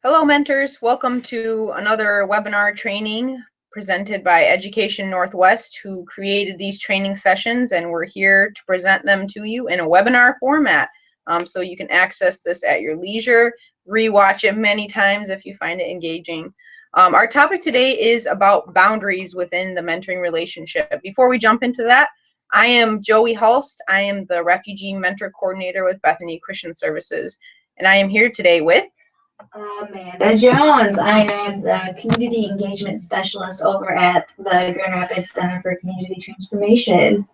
Hello, mentors. Welcome to another webinar training presented by Education Northwest, who created these training sessions, and we're here to present them to you in a webinar format. So you can access this at your leisure, rewatch it many times if you find it engaging. Our topic today is about boundaries within the mentoring relationship. Before we jump into that, I am Joey Hulst. I am the Refugee Mentor Coordinator with Bethany Christian Services, and I am here today with Amanda Jones. I am the Community Engagement Specialist over at the Grand Rapids Center for Community Transformation.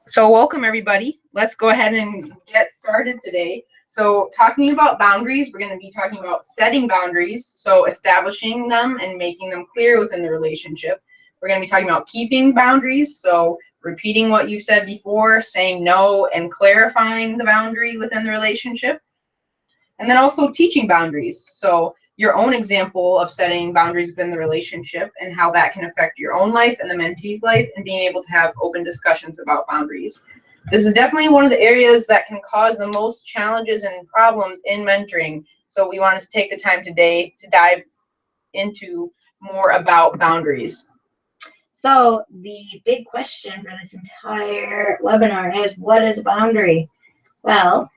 So welcome, everybody. Let's go ahead and get started today. So talking about boundaries, we're going to be talking about setting boundaries, so establishing them and making them clear within the relationship. We're going to be talking about keeping boundaries, so repeating what you've said before, saying no, and clarifying the boundary within the relationship. And then also teaching boundaries, so your own example of setting boundaries within the relationship and how that can affect your own life and the mentee's life, and being able to have open discussions about boundaries. This is definitely one of the areas that can cause the most challenges and problems in mentoring. So we wanted to take the time today to dive into more about boundaries. So the big question for this entire webinar is, what is a boundary? Well,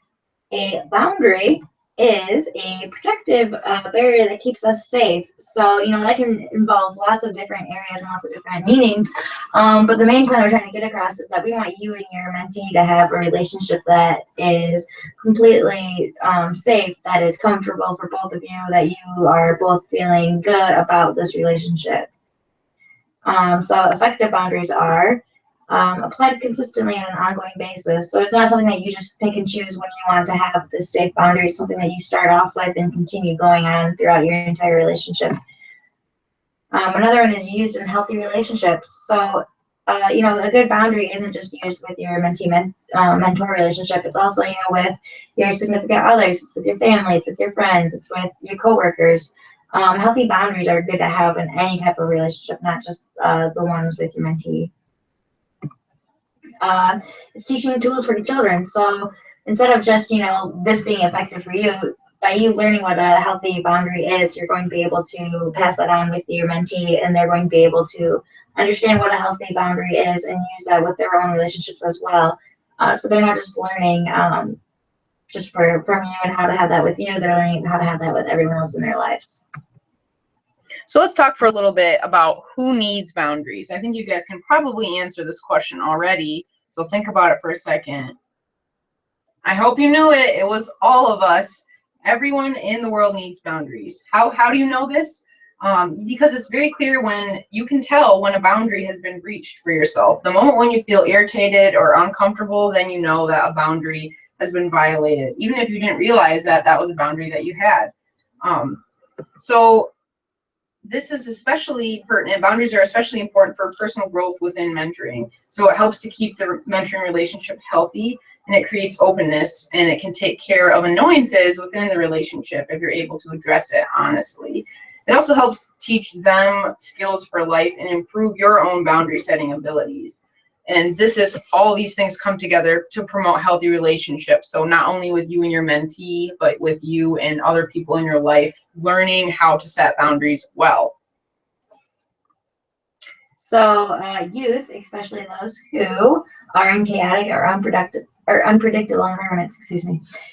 a boundary is a protective barrier that keeps us safe. So, that can involve lots of different areas and lots of different meanings. But the main point we're trying to get across is that we want you and your mentee to have a relationship that is completely safe, that is comfortable for both of you, that you are both feeling good about this relationship. So effective boundaries are applied consistently on an ongoing basis. So it's not something that you just pick and choose when you want to have this safe boundary. It's something that you start off with and continue going on throughout your entire relationship. Another one is used in healthy relationships. So, a good boundary isn't just used with your mentee-mentor relationship. It's also, with your significant others, it's with your family, it's with your friends, it's with your coworkers. Healthy boundaries are good to have in any type of relationship, not just the ones with your mentee. It's teaching tools for children. So instead of just, this being effective for you, by you learning what a healthy boundary is, you're going to be able to pass that on with your mentee, and they're going to be able to understand what a healthy boundary is and use that with their own relationships as well. So they're not just learning just from you and how to have that with you, they're learning how to have that with everyone else in their lives. So let's talk for a little bit about who needs boundaries. I think you guys can probably answer this question already, so think about it for a second. I hope you knew it. It was all of us. Everyone in the world needs boundaries. How do you know this? Because it's very clear when you can tell when a boundary has been breached for yourself. The moment when you feel irritated or uncomfortable, then you know that a boundary has been violated, even if you didn't realize that that was a boundary that you had. So this is especially pertinent. Boundaries are especially important for personal growth within mentoring. So it helps to keep the mentoring relationship healthy, and it creates openness, and it can take care of annoyances within the relationship if you're able to address it honestly. It also helps teach them skills for life and improve your own boundary setting abilities. And all these things come together to promote healthy relationships. So not only with you and your mentee, but with you and other people in your life, learning how to set boundaries well. So youth, especially those who are in chaotic or unpredictable environments,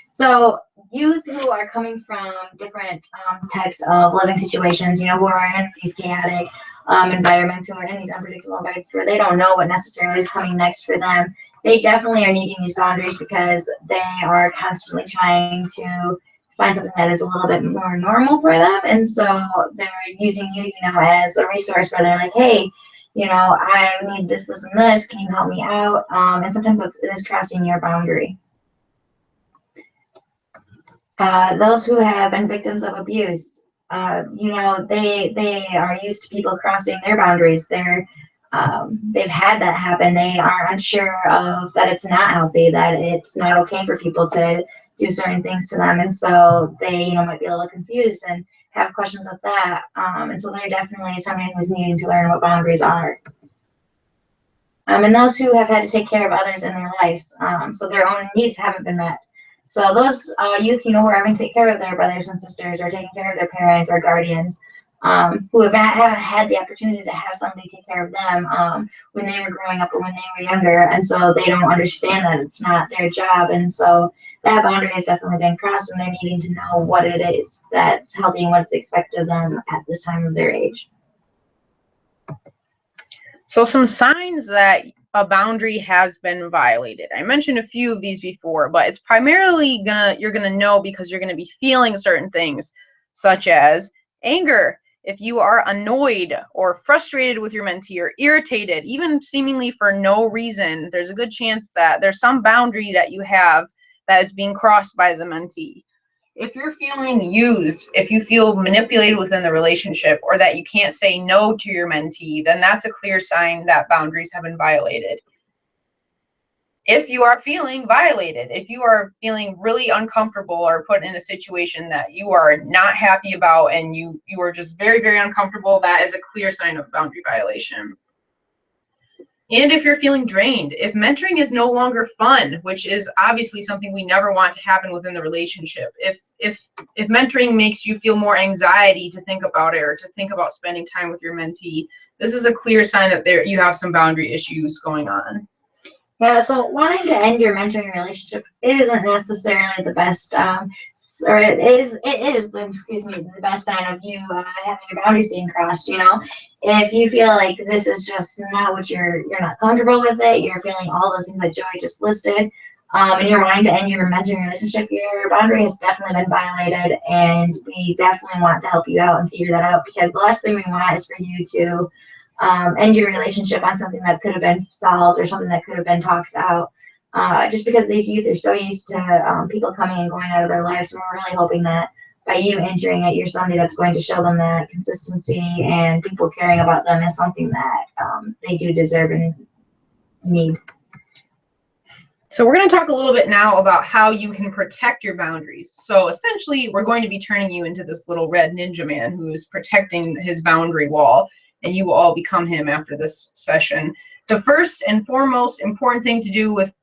So youth who are coming from different types of living situations, who are in these chaotic environments, who are in these unpredictable environments where they don't know what necessarily is coming next for them, they definitely are needing these boundaries because they are constantly trying to find something that is a little bit more normal for them. And so they're using you, as a resource where they're like, hey, I need this, this, and this. Can you help me out? And sometimes it is crossing your boundary. Those who have been victims of abuse, they are used to people crossing their boundaries. They've had that happen. They are unsure of that it's not healthy, that it's not okay for people to do certain things to them, and so they, might be a little confused and have questions of that. And so they're definitely somebody who's needing to learn what boundaries are. And those who have had to take care of others in their lives, so their own needs haven't been met. So those youth, who are having to take care of their brothers and sisters, or taking care of their parents or guardians, who haven't had the opportunity to have somebody take care of them when they were growing up or when they were younger, and so they don't understand that it's not their job, and so that boundary has definitely been crossed, and they're needing to know what it is that's healthy and what's expected of them at this time of their age. So some signs that a boundary has been violated. I mentioned a few of these before, but it's primarily you're gonna know because you're gonna be feeling certain things, such as anger. If you are annoyed or frustrated with your mentee, or irritated, even seemingly for no reason, there's a good chance that there's some boundary that you have that is being crossed by the mentee. If you're feeling used, if you feel manipulated within the relationship, or that you can't say no to your mentee, then that's a clear sign that boundaries have been violated. If you are feeling violated, if you are feeling really uncomfortable or put in a situation that you are not happy about, and you are just very, very uncomfortable, that is a clear sign of boundary violation. And if you're feeling drained, if mentoring is no longer fun, which is obviously something we never want to happen within the relationship, if mentoring makes you feel more anxiety to think about it, or to think about spending time with your mentee, this is a clear sign that you have some boundary issues going on. Yeah, so wanting to end your mentoring relationship isn't necessarily the best, or it is, the best sign of you having your boundaries being crossed. If you feel like this is just not what you're not comfortable with it, you're feeling all those things that Joey just listed, and you're wanting to end your mentoring relationship, your boundary has definitely been violated, and we definitely want to help you out and figure that out, because the last thing we want is for you to end your relationship on something that could have been solved, or something that could have been talked out. Just because these youth are so used to people coming and going out of their lives, so we're really hoping that by you entering it, you're somebody that's going to show them that consistency and people caring about them is something that they do deserve and need. So we're going to talk a little bit now about how you can protect your boundaries. So essentially, we're going to be turning you into this little red ninja man who is protecting his boundary wall, and you will all become him after this session. The first and foremost important thing to do with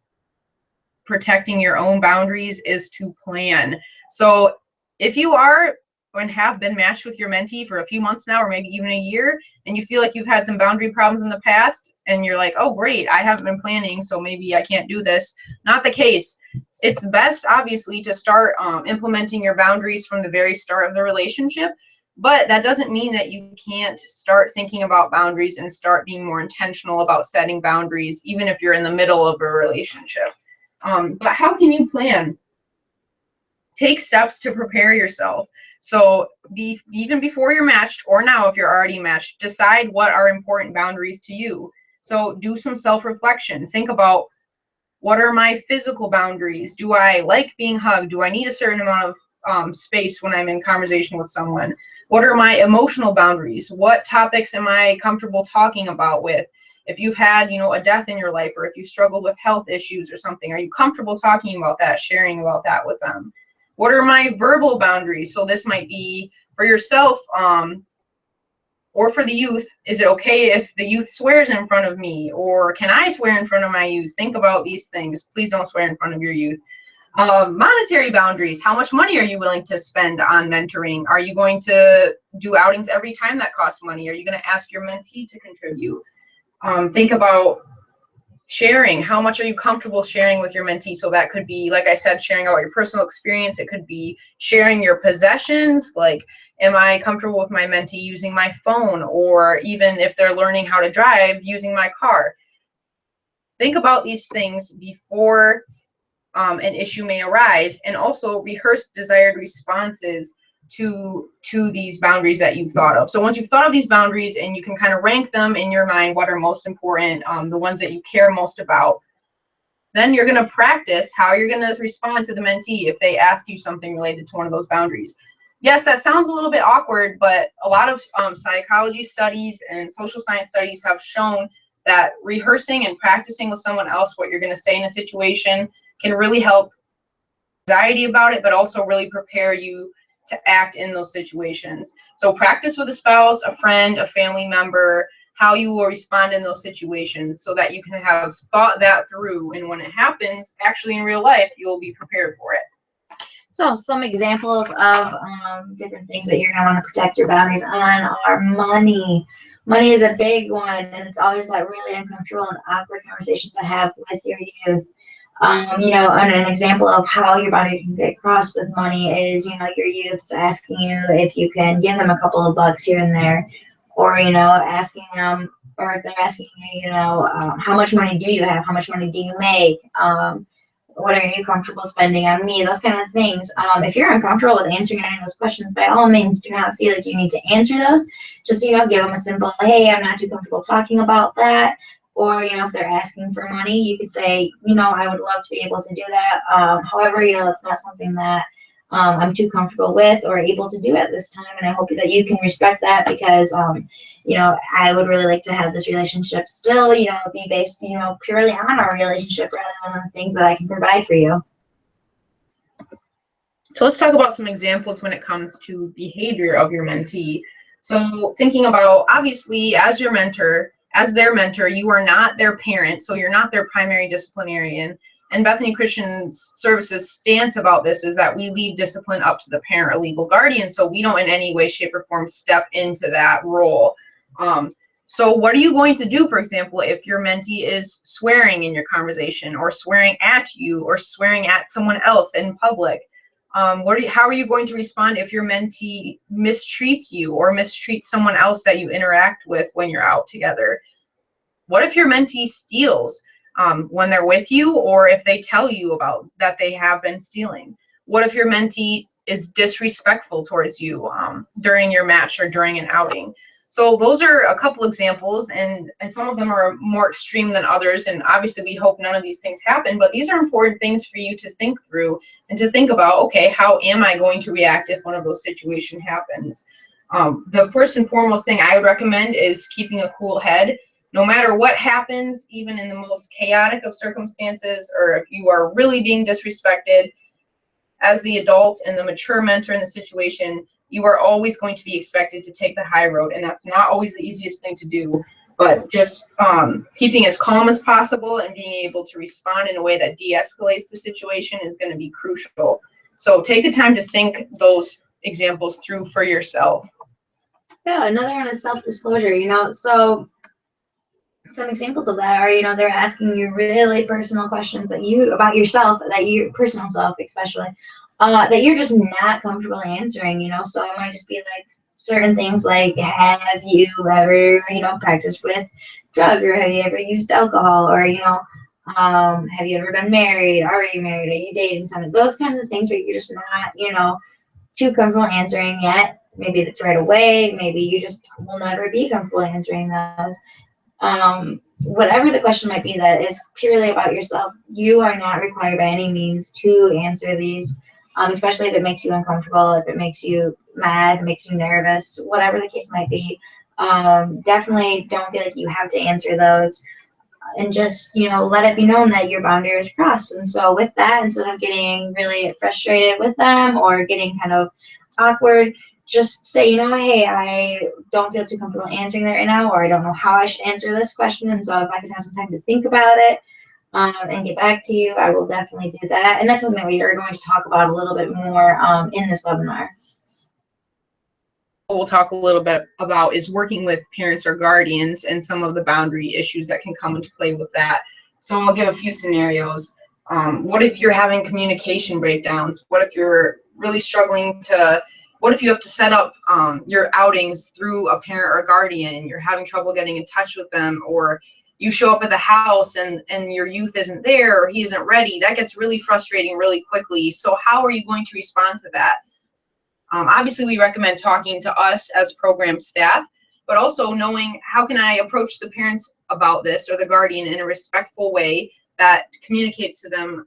protecting your own boundaries is to plan. So if you are and have been matched with your mentee for a few months now, or maybe even a year, and you feel like you've had some boundary problems in the past, and you're like, oh great, I haven't been planning, so maybe I can't do this. Not the case. It's best, obviously, to start implementing your boundaries from the very start of the relationship, but that doesn't mean that you can't start thinking about boundaries and start being more intentional about setting boundaries, even if you're in the middle of a relationship. But how can you plan? Take steps to prepare yourself. So even before you're matched, or now if you're already matched, decide what are important boundaries to you. So do some self-reflection. Think about, what are my physical boundaries? Do I like being hugged? Do I need a certain amount of space when I'm in conversation with someone? What are my emotional boundaries? What topics am I comfortable talking about with? If you've had, a death in your life, or if you struggle with health issues or something, are you comfortable talking about that, sharing about that with them? What are my verbal boundaries? So this might be for yourself, or for the youth. Is it okay if the youth swears in front of me? Or can I swear in front of my youth? Think about these things. Please don't swear in front of your youth. Monetary boundaries. How much money are you willing to spend on mentoring? Are you going to do outings every time that costs money? Are you going to ask your mentee to contribute? Think about sharing. How much are you comfortable sharing with your mentee? So that could be, like I said, sharing about your personal experience. It could be sharing your possessions. Like, am I comfortable with my mentee using my phone, or even if they're learning how to drive, using my car? Think about these things before an issue may arise, and also rehearse desired responses to these boundaries that you've thought of. So once you've thought of these boundaries and you can kind of rank them in your mind, what are most important, the ones that you care most about, then you're going to practice how you're going to respond to the mentee if they ask you something related to one of those boundaries. Yes, that sounds a little bit awkward, but a lot of psychology studies and social science studies have shown that rehearsing and practicing with someone else what you're going to say in a situation can really help anxiety about it, but also really prepare you to act in those situations. So practice with a spouse, a friend, a family member, how you will respond in those situations, so that you can have thought that through, and when it happens actually in real life, you'll be prepared for it. So some examples of different things that you're going to want to protect your boundaries on are money. Money is a big one, and it's always like really uncomfortable and awkward conversations to have with your youth. And an example of how your boundary can get crossed with money is, your youth's asking you if you can give them a couple of bucks here and there, or, asking them, or if they're asking you, how much money do you have? How much money do you make? What are you comfortable spending on me? Those kind of things. If you're uncomfortable with answering any of those questions, by all means, do not feel like you need to answer those. Just, give them a simple, hey, I'm not too comfortable talking about that. Or, if they're asking for money, you could say, I would love to be able to do that. However, it's not something that I'm too comfortable with or able to do at this time. And I hope that you can respect that because, I would really like to have this relationship still, be based, purely on our relationship rather than the things that I can provide for you. So let's talk about some examples when it comes to behavior of your mentee. So thinking about, obviously, as your mentor, as their mentor, you are not their parent, so you're not their primary disciplinarian. And Bethany Christian Services' stance about this is that we leave discipline up to the parent or legal guardian, so we don't in any way, shape, or form step into that role. So what are you going to do, for example, if your mentee is swearing in your conversation or swearing at you or swearing at someone else in public? How are you going to respond if your mentee mistreats you or mistreats someone else that you interact with when you're out together? What if your mentee steals when they're with you, or if they tell you about that they have been stealing? What if your mentee is disrespectful towards you during your match or during an outing? So those are a couple examples, and some of them are more extreme than others, and obviously we hope none of these things happen, but these are important things for you to think through and to think about, okay, how am I going to react if one of those situations happens? The first and foremost thing I would recommend is keeping a cool head. No matter what happens, even in the most chaotic of circumstances, or if you are really being disrespected, as the adult and the mature mentor in the situation, you are always going to be expected to take the high road, and that's not always the easiest thing to do, but just keeping as calm as possible and being able to respond in a way that de-escalates the situation is going to be crucial. So take the time to think those examples through for yourself. Yeah, another one is self-disclosure, so some examples of that are, they're asking you really personal questions about yourself, that your personal self especially, that you're just not comfortable answering, so it might just be like certain things like, have you ever, practiced with drugs, or have you ever used alcohol, or, have you ever been married? Are you married? Are you dating someone? Those kinds of things where you're just not, too comfortable answering yet. Maybe it's right away. Maybe you just will never be comfortable answering those. Whatever the question might be that is purely about yourself, you are not required by any means to answer these, especially if it makes you uncomfortable, if it makes you mad, makes you nervous, whatever the case might be. Definitely don't feel like you have to answer those, and just, let it be known that your boundary is crossed. And so with that, instead of getting really frustrated with them or getting kind of awkward, just say, hey, I don't feel too comfortable answering that right now, or I don't know how I should answer this question. And so if I can have some time to think about it and get back to you, I will definitely do that. And that's something that we are going to talk about a little bit more in this webinar. What we'll talk a little bit about is working with parents or guardians and some of the boundary issues that can come into play with that. So I'll give a few scenarios. What if you're having communication breakdowns? What if you're really struggling what if you have to set up your outings through a parent or guardian and you're having trouble getting in touch with them, or you show up at the house and your youth isn't there or he isn't ready? That gets really frustrating really quickly. So how are you going to respond to that? Obviously, we recommend talking to us as program staff, but also knowing how can I approach the parents about this or the guardian in a respectful way that communicates to them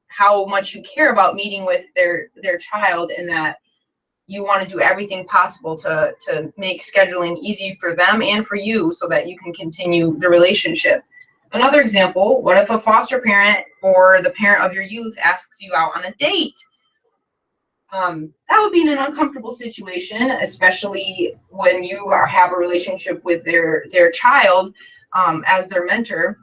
how much you care about meeting with their child, and that you want to do everything possible to make scheduling easy for them and for you so that you can continue the relationship. Another example, what if a foster parent or the parent of your youth asks you out on a date? That would be an uncomfortable situation, especially when you have a relationship with their child as their mentor.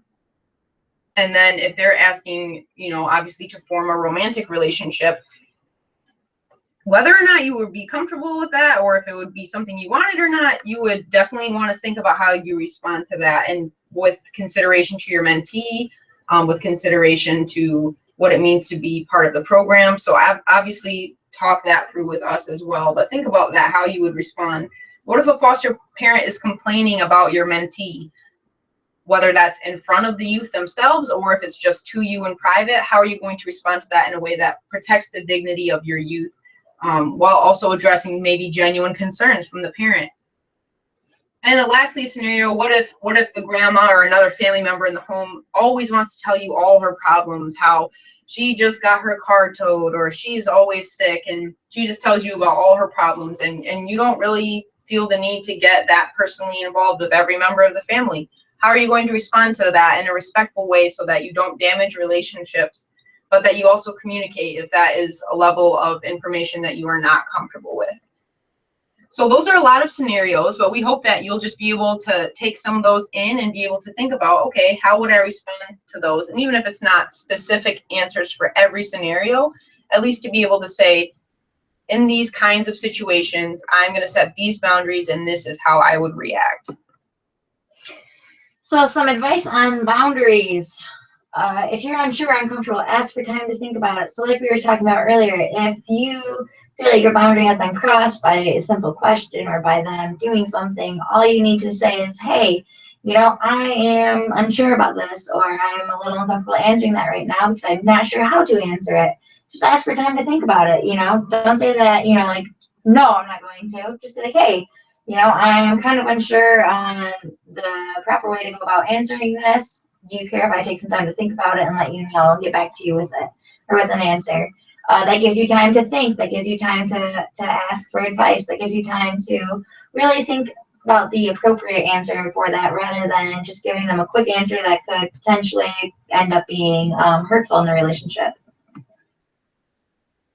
And then if they're asking, obviously to form a romantic relationship, whether or not you would be comfortable with that, or if it would be something you wanted or not, you would definitely want to think about how you respond to that, and with consideration to your mentee, with consideration to what it means to be part of the program. So obviously talk that through with us as well, but think about that, how you would respond. What if a foster parent is complaining about your mentee? Whether that's in front of the youth themselves or if it's just to you in private, how are you going to respond to that in a way that protects the dignity of your youth, while also addressing maybe genuine concerns from the parent? And lastly, scenario, what if the grandma or another family member in the home always wants to tell you all her problems, how she just got her car towed, or she's always sick, and she just tells you about all her problems, and you don't really feel the need to get that personally involved with every member of the family? How are you going to respond to that in a respectful way so that you don't damage relationships, but that you also communicate if that is a level of information that you are not comfortable with? So those are a lot of scenarios, but we hope that you'll just be able to take some of those in and be able to think about, okay, how would I respond to those? And even if it's not specific answers for every scenario, at least to be able to say, in these kinds of situations, I'm going to set these boundaries and this is how I would react. So some advice on boundaries. If you're unsure or uncomfortable, ask for time to think about it. So like we were talking about earlier, if you feel like your boundary has been crossed by a simple question or by them doing something, all you need to say is, hey, I am unsure about this, or I'm a little uncomfortable answering that right now because I'm not sure how to answer it. Just ask for time to think about it. Don't say that, like, no, I'm not going to. Just be like, hey, I'm kind of unsure on the proper way to go about answering this. Do you care if I take some time to think about it and let you know and get back to you with it or with an answer? That gives you time to think. That gives you time to ask for advice. That gives you time to really think about the appropriate answer for that, rather than just giving them a quick answer that could potentially end up being hurtful in the relationship.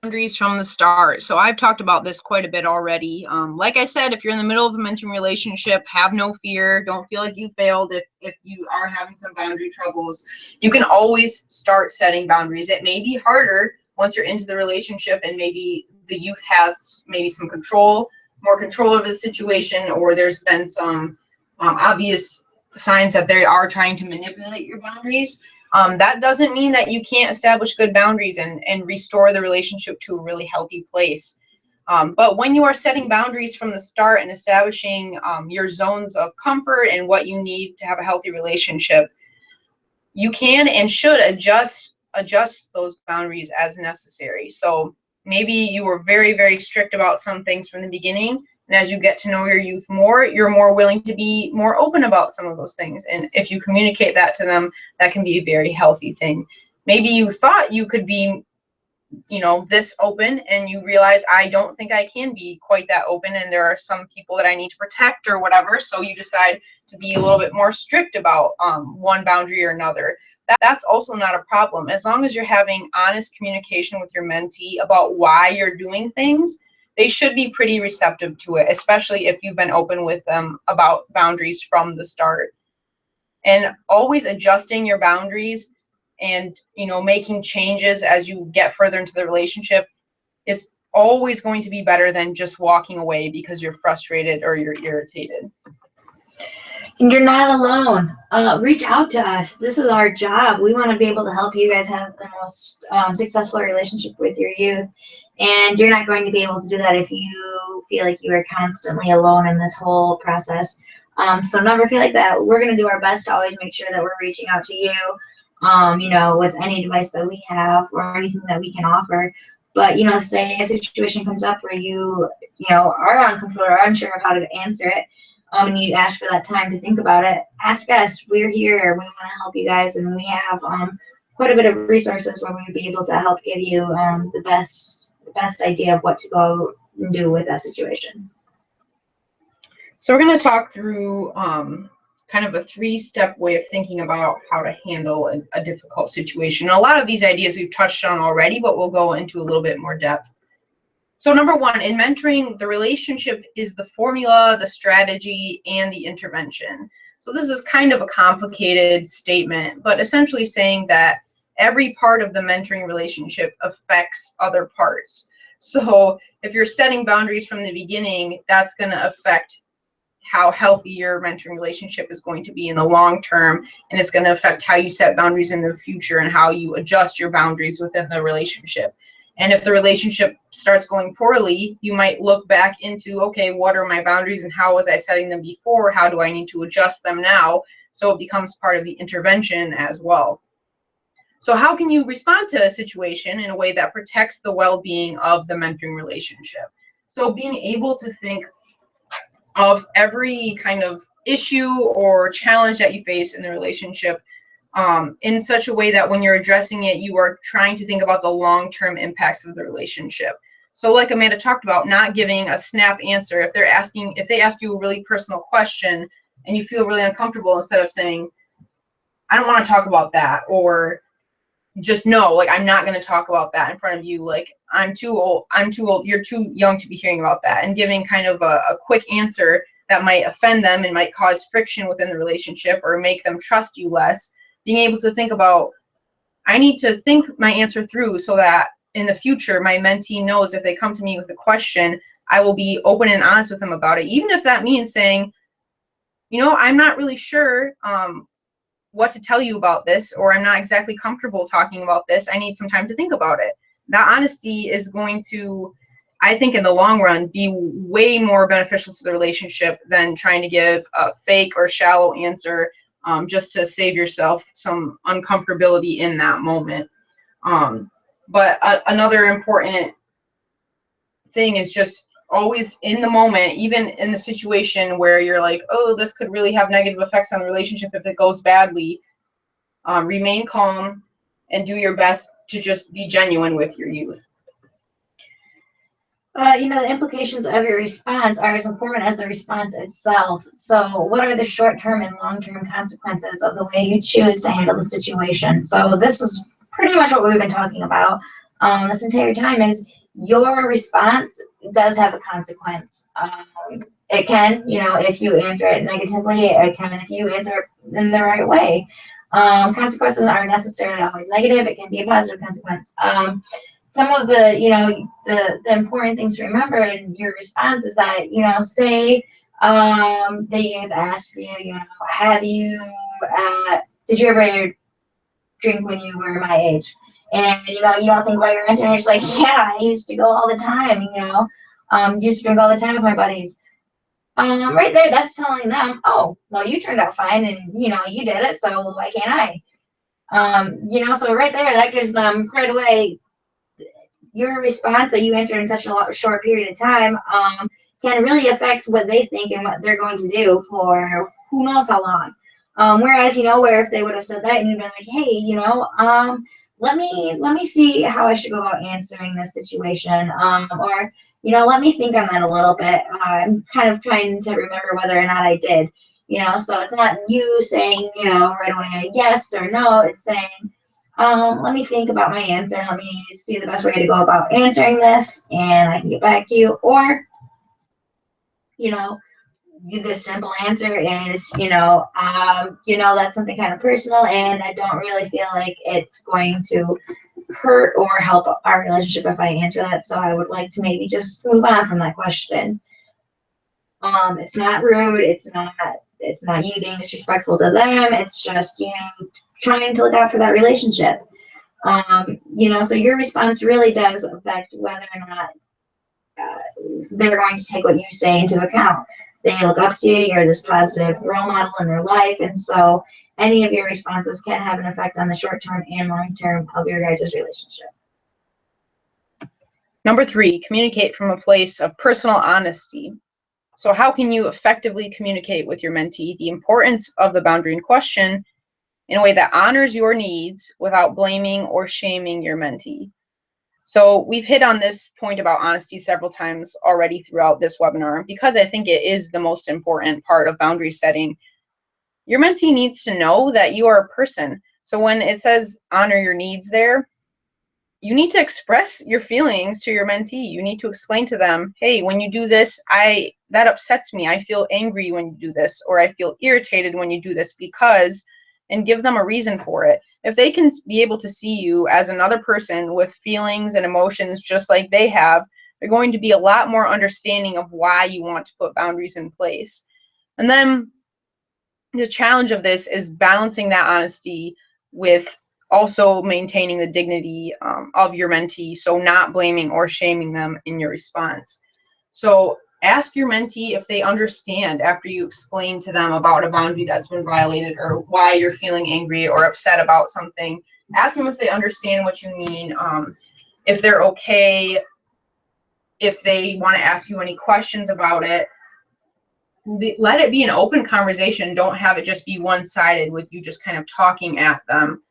Boundaries from the start. So I've talked about this quite a bit already. Like I said, if you're in the middle of a mentoring relationship, have no fear. Don't feel like you failed if you are having some boundary troubles. You can always start setting boundaries. It may be harder once you're into the relationship and maybe the youth has maybe some more control of the situation, or there's been some obvious signs that they are trying to manipulate your boundaries. That doesn't mean that you can't establish good boundaries and restore the relationship to a really healthy place. But when you are setting boundaries from the start and establishing your zones of comfort and what you need to have a healthy relationship, you can and should adjust those boundaries as necessary. So maybe you were very, very strict about some things from the beginning, and as you get to know your youth more, you're more willing to be more open about some of those things. And if you communicate that to them, that can be a very healthy thing. Maybe you thought you could be, this open, and you realize, I don't think I can be quite that open, and there are some people that I need to protect or whatever. So you decide to be a little bit more strict about one boundary or another. That's also not a problem. As long as you're having honest communication with your mentee about why you're doing things, they should be pretty receptive to it, especially if you've been open with them about boundaries from the start. And always adjusting your boundaries and making changes as you get further into the relationship is always going to be better than just walking away because you're frustrated or you're irritated. And you're not alone. Reach out to us. This is our job. We want to be able to help you guys have the most successful relationship with your youth. And you're not going to be able to do that if you feel like you are constantly alone in this whole process. So never feel like that. We're going to do our best to always make sure that we're reaching out to you, with any advice that we have or anything that we can offer. But, say a situation comes up where you are uncomfortable or unsure of how to answer it, and you ask for that time to think about it, ask us. We're here. We want to help you guys, and we have quite a bit of resources where we would be able to help give you the best idea of what to go and do with that situation. So we're going to talk through kind of a 3-step way of thinking about how to handle a difficult situation. And a lot of these ideas we've touched on already, but we'll go into a little bit more depth. So number 1, in mentoring, the relationship is the formula, the strategy, and the intervention. So this is kind of a complicated statement, but essentially saying that every part of the mentoring relationship affects other parts. So if you're setting boundaries from the beginning, that's going to affect how healthy your mentoring relationship is going to be in the long term, and it's going to affect how you set boundaries in the future and how you adjust your boundaries within the relationship. And if the relationship starts going poorly, you might look back into, okay, what are my boundaries and how was I setting them before? How do I need to adjust them now? So it becomes part of the intervention as well. So how can you respond to a situation in a way that protects the well-being of the mentoring relationship? So being able to think of every kind of issue or challenge that you face in the relationship in such a way that when you're addressing it, you are trying to think about the long-term impacts of the relationship. So like Amanda talked about, not giving a snap answer. If they ask you a really personal question and you feel really uncomfortable, instead of saying, I don't want to talk about that, or just no, like, I'm not going to talk about that in front of you. Like, I'm too old, you're too young to be hearing about that. And giving kind of a quick answer that might offend them and might cause friction within the relationship or make them trust you less. Being able to think about, I need to think my answer through so that in the future, my mentee knows if they come to me with a question, I will be open and honest with them about it. Even if that means saying, I'm not really sure what to tell you about this, or I'm not exactly comfortable talking about this. I need some time to think about it. That honesty is going to, I think, in the long run, be way more beneficial to the relationship than trying to give a fake or shallow answer just to save yourself some uncomfortability in that moment. But another important thing is just always in the moment, even in the situation where you're like, oh, this could really have negative effects on the relationship if it goes badly, remain calm and do your best to just be genuine with your youth. The implications of your response are as important as the response itself. So what are the short-term and long-term consequences of the way you choose to handle the situation? So this is pretty much what we've been talking about this entire time, is your response does have a consequence. It can, if you answer it negatively, it can if you answer it in the right way. Consequences aren't necessarily always negative. It can be a positive consequence. Some of the, the important things to remember in your response is that, say they asked you, have you, did you ever drink when you were my age? And, you don't think about your answer, and you're just like, yeah, I used to go all the time, used to drink all the time with my buddies. Right there, that's telling them, oh, well, you turned out fine, and, you did it, so why can't I? So right there, that gives them right away, your response that you answered in such a short period of time can really affect what they think and what they're going to do for who knows how long. Whereas, where if they would have said that and you'd been like, hey, let me see how I should go about answering this situation, or let me think on that a little bit. I'm kind of trying to remember whether or not I did. So it's not you saying, right away yes or no. It's saying, let me think about my answer. Let me see the best way to go about answering this, and I can get back to you. Or, the simple answer is, that's something kind of personal, and I don't really feel like it's going to hurt or help our relationship if I answer that. So I would like to maybe just move on from that question. It's not rude. It's not you being disrespectful to them. It's just trying to look out for that relationship. So your response really does affect whether or not they're going to take what you say into account. They look up to you. You're this positive role model in their life, and so any of your responses can have an effect on the short term and long term of your guys' relationship. Number 3, communicate from a place of personal honesty. So how can you effectively communicate with your mentee the importance of the boundary in question in a way that honors your needs without blaming or shaming your mentee? So we've hit on this point about honesty several times already throughout this webinar, because I think it is the most important part of boundary setting. Your mentee needs to know that you are a person. So when it says honor your needs there, you need to express your feelings to your mentee. You need to explain to them, hey, when you do this, that upsets me. I feel angry when you do this, or I feel irritated when you do this because, and give them a reason for it. if they can be able to see you as another person with feelings and emotions just like they have, they're going to be a lot more understanding of why you want to put boundaries in place. And then the challenge of this is balancing that honesty with also maintaining the dignity of your mentee, so not blaming or shaming them in your response. So ask your mentee if they understand after you explain to them about a boundary that's been violated or why you're feeling angry or upset about something. Ask them if they understand what you mean, if they're okay, if they want to ask you any questions about it. Let it be an open conversation. Don't have it just be one-sided with you just kind of talking at them.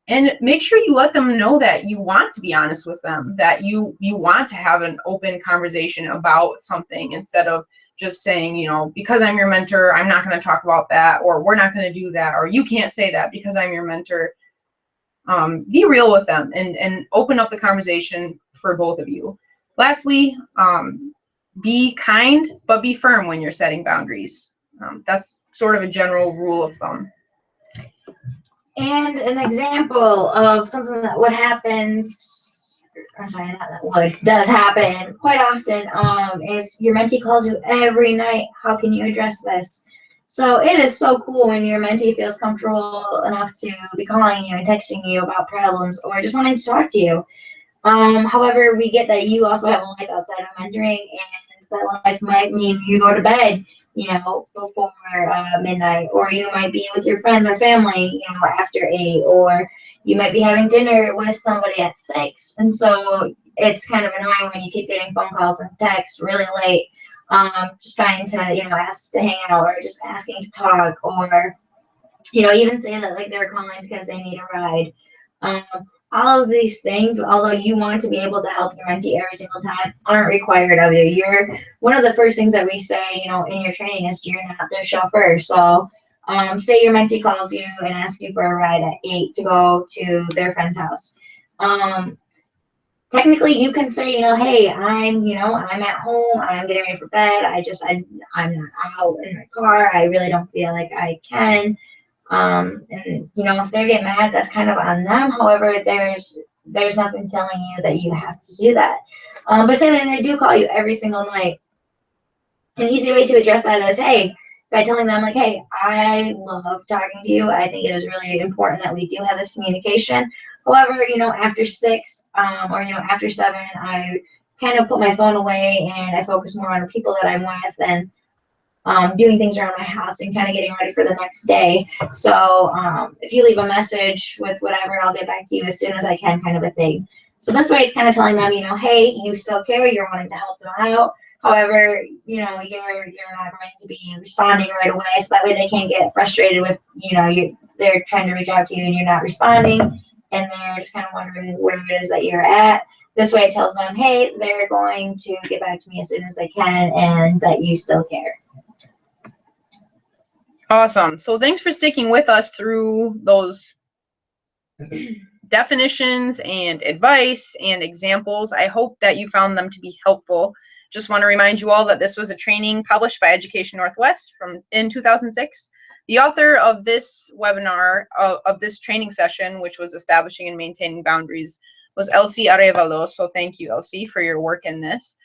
And make sure you let them know that you want to be honest with them, that you want to have an open conversation about something instead of just saying, you know, because I'm your mentor, I'm not going to talk about that, or we're not going to do that, or you can't say that because I'm your mentor. Be real with them and open up the conversation for both of you. Lastly, be kind, but be firm when you're setting boundaries. That's sort of a general rule of thumb. And an example of something that would happen, I'm sorry, not that would, does happen quite often, is your mentee calls you every night. How can you address this? So it is so cool when your mentee feels comfortable enough to be calling you and texting you about problems or just wanting to talk to you. However, we get that you also have a life outside of mentoring, and that life might mean you go to bed, you know, before midnight, or you might be with your friends or family, you know, after 8, or you might be having dinner with somebody at 6. And so it's kind of annoying when you keep getting phone calls and texts really late, just trying to, you know, ask to hang out or just asking to talk, or, you know, even say that like they're calling because they need a ride. All of these things, although you want to be able to help your mentee every single time, aren't required of you. You're one of the first things that we say, you know, in your training is you're not their chauffeur. So say your mentee calls you and asks you for a ride at 8 to go to their friend's house. Technically you can say, you know, hey, I'm at home, I'm getting ready for bed, I'm not out in my car, I really don't feel like I can. And you know, if they get mad, that's kind of on them. However, there's nothing telling you that you have to do that. But say that they do call you every single night. An easy way to address that is, hey, by telling them like, hey, I love talking to you. I think it is really important that we do have this communication. However, you know, after 6, or you know, after 7, I kind of put my phone away and I focus more on the people that I'm with and doing things around my house and kind of getting ready for the next day. So if you leave a message with whatever, I'll get back to you as soon as I can, kind of a thing. So this way it's kind of telling them, you know, hey, you still care, you're wanting to help them out. However, you know, you're not going to be responding right away. So that way they can't get frustrated with, you know, they're trying to reach out to you and you're not responding. And they're just kind of wondering where it is that you're at. This way it tells them, hey, they're going to get back to me as soon as they can and that you still care. Awesome. So thanks for sticking with us through those definitions and advice and examples. I hope that you found them to be helpful. Just want to remind you all that this was a training published by Education Northwest in 2006. The author of this webinar, of this training session, which was establishing and maintaining boundaries, was Elsie Arevalo. So thank you, Elsie, for your work in this.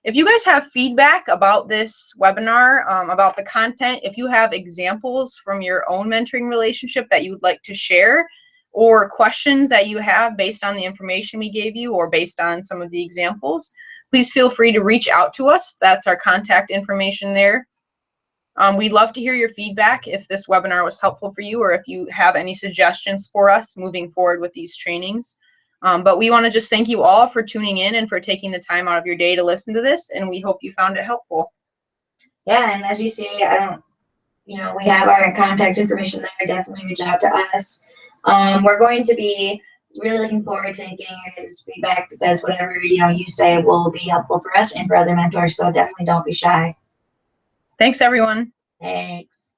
If you guys have feedback about this webinar, about the content, if you have examples from your own mentoring relationship that you would like to share, or questions that you have based on the information we gave you or based on some of the examples, please feel free to reach out to us. That's our contact information there. We'd love to hear your feedback if this webinar was helpful for you or if you have any suggestions for us moving forward with these trainings. But we want to just thank you all for tuning in and for taking the time out of your day to listen to this, and we hope you found it helpful. Yeah, and as you see, we have our contact information there. Definitely reach out to us. We're going to be really looking forward to getting your guys' feedback because whatever you say will be helpful for us and for other mentors. So definitely don't be shy. Thanks, everyone. Thanks.